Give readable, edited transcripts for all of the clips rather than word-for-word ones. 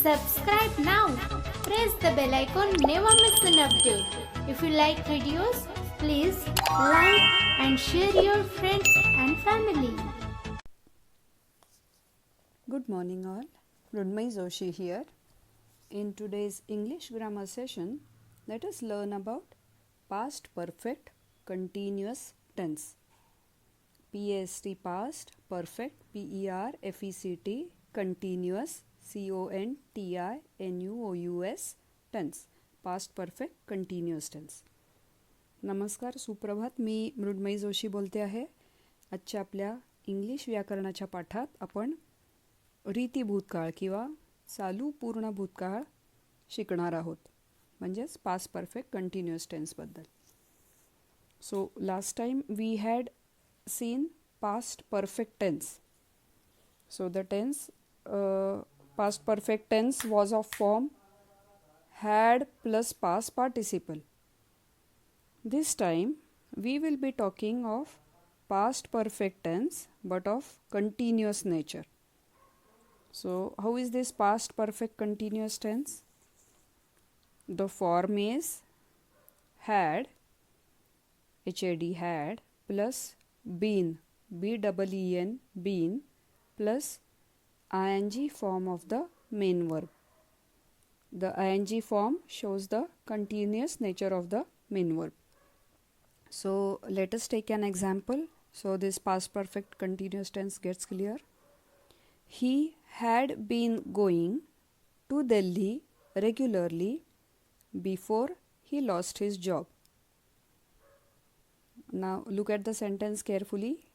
Subscribe now. Press the bell icon. Never miss an update. If you like videos, please like and share your friends and family. Good morning all. Mrudmai Joshi here. In today's English grammar session, let us learn about past perfect continuous tense. PAST past perfect PERFECT continuous CONTINUOUS tense. past perfect continuous tense. नमस्कार, सुप्रभात. मी मृण्मयी जोशी बोलते आहे. आजच्या आपल्या English व्याकरणाच्या पाठात आपण रीती भूतकाळ किंवा चालू पूर्ण भूतकाळ शिकणार आहोत, म्हणजेच पास्ट परफेक्ट कंटिन्युअस टेन्सबद्दल. So last time we had seen past perfect tense. So the tense past perfect tense was of form had plus past participle. This time we will be talking of past perfect tense but of continuous nature. So how is this past perfect continuous tense? The form is had, had plus been, BEEN, been plus ing form of the main verb. The ing form shows the continuous nature of the main verb. So let us take an example. So this past perfect continuous tense gets clear. He had been going to Delhi regularly before he lost his job. Now look at the sentence carefully.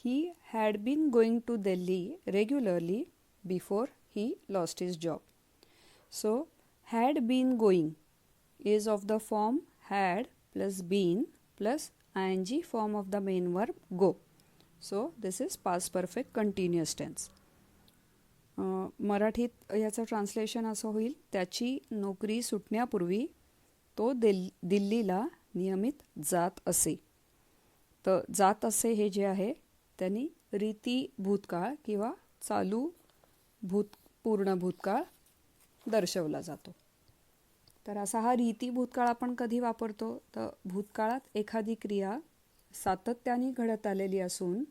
He had been going to Delhi regularly before he lost his job. So had been going is of the form had plus been plus ing form of the main verb go. So this is past perfect continuous tense. मराठीत याचं translation असं होईल, त्याची नोकरी सुटण्यापूर्वी तो दिल्लीला नियमित जात असे. तर जात असे हे जे आहे त्यांनी रीती भूतकाळ किंवा चालू पूर्ण भूतकाळ दर्शवला जातो. तर असा हा रीती भूतकाळ आपण कधी वापरतो, तर भूतकाळात एखादी क्रिया सातत्याने घडत आलेली असून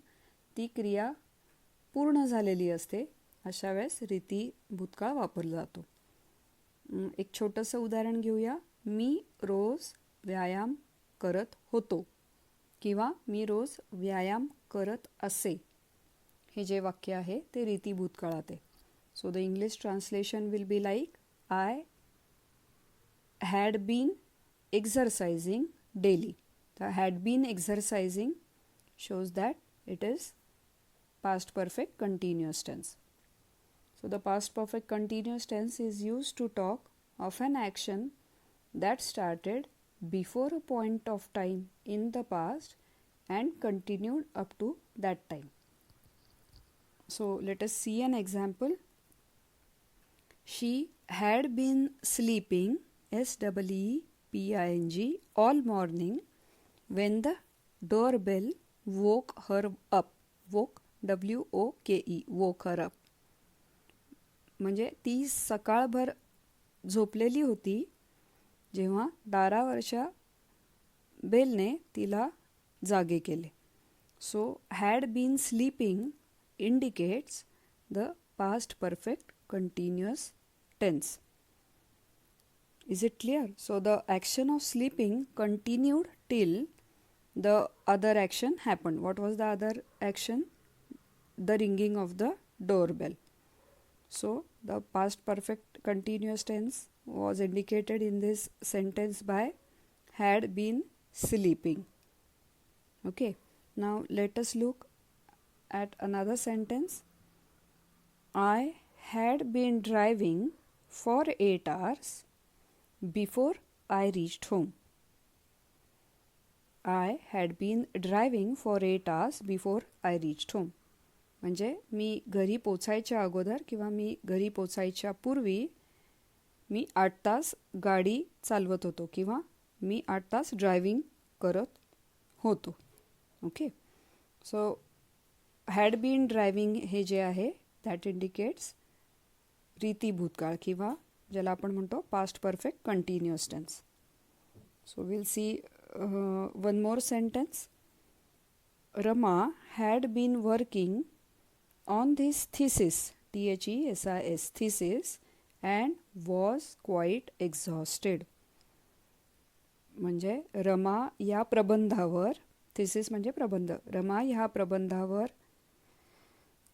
ती क्रिया पूर्ण झालेली असते, अशा वेळेस रीती भूतकाळ वापरला जातो. एक छोटंसं उदाहरण घेऊया. मी रोज व्यायाम करत होतो किंवा मी रोज व्यायाम करत असे, हे जे वाक्य आहे ते रीती भूतकाळात आहे. So the English translation will be like I had been exercising daily. The had been exercising shows that it is past perfect continuous tense. So the past perfect continuous tense is used to talk of an action that started before a point of time in the past and continued up to that time. So let us see an example. She had been sleeping SEEPING all morning when the doorbell woke her up. Woke WOKE woke her up. म्हणजे ती सकाळभर झोपलेली होती जेव्हा दारावरच्या बेलने तिला जागे केले. सो had been sleeping indicates the past perfect continuous tense. Is it clear? So the action of sleeping continued till the other action happened. What was the other action? The ringing of the doorbell. So the past perfect continuous tense was indicated in this sentence by had been sleeping. Okay, now let us look at another sentence. I had been driving for 8 hours before I reached home. I had been driving for 8 hours before I reached home. म्हणजे मी घरी पोचायच्या अगोदर किंवा मी घरी पोचायच्या पूर्वी मी 8 तास गाडी चालवत होतो किंवा मी 8 तास ड्रायव्हिंग करत होतो. Okay, so had been driving हे जे आहे that indicates रीती भूतकाळ किंवा ज्याला आपण म्हणतो past perfect continuous tense. So we'll see one more sentence. Rama had been working on this thesis, thesis, thesis, and was quite exhausted. म्हणजे रमा या प्रबंधावर, थिसिस म्हणजे प्रबंध, रमा ह्या प्रबंधावर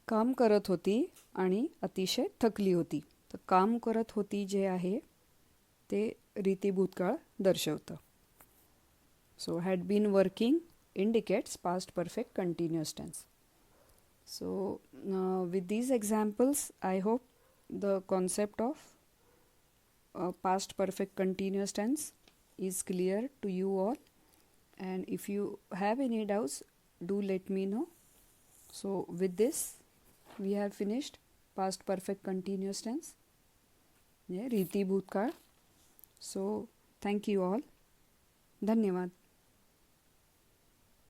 काम करत होती आणि अतिशय थकली होती. तर काम करत होती जे आहे ते रीती भूतकाळ दर्शवतं. So had been working indicates past perfect continuous tense. So with these examples I hope the concept of past perfect continuous tense is clear to you all, and if you have any doubts do let me know. So with this we have finished past perfect continuous tense, रीति भूतकाळ. So thank you all. धन्यवाद.